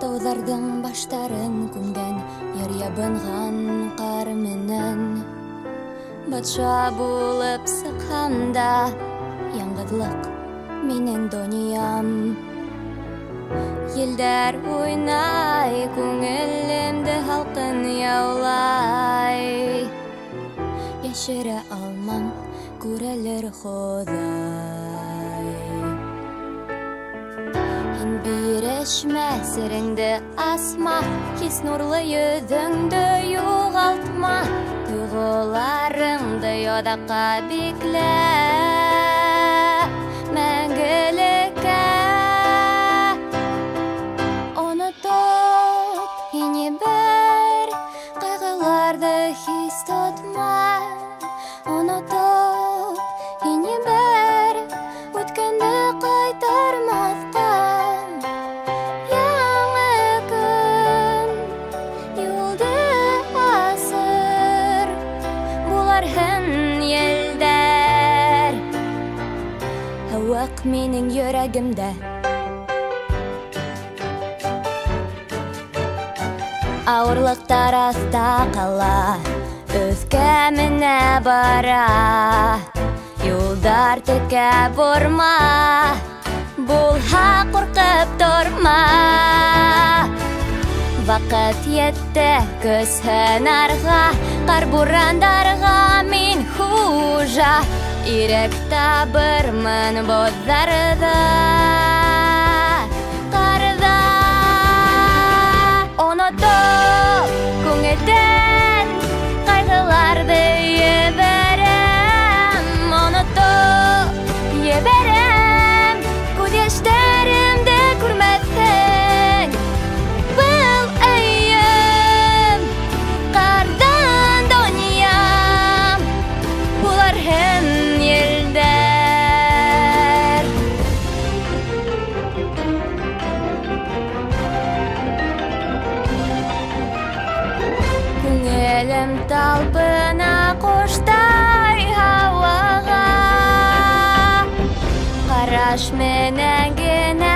Таулардың баштарын күмгән, яр ябынған қар менән. Батша булып сыққанда, яңғыдлық минең дөньям. Елдәр уйнай, күңелемдә халкын яулай. Яшерә алмам, күрәлер Ходай. Һин бирешмә, сереңде асма, хис нурлы йөзеңдә югалтма. Туйгыларыңды ядакка биклә, мәңгелеккә. Онытып һине бер кайгыларды хис тотма. Онытып һине бер үткәнде кайтармаска. Яңа көн юлды асыр, булар һәм елдәр. Һавак минең йөрәгемдә. Ауырлыктар аста кала, өскә менә бара. Юлдар төкә борма, булһа куркып торма. Вакыт етте көз һөнәргә, кар бурандарга мин хуҗа. Ирек табырмын бозларда, карда. Онытып күңелдән кайгыларды ебәрәм. Онытып ебәрәм, күз яшьләремдә күрмәссең. Был өем кардан дөньям, булар һәм елдәр. Күңелем талпына коштай һавага, караш менән генә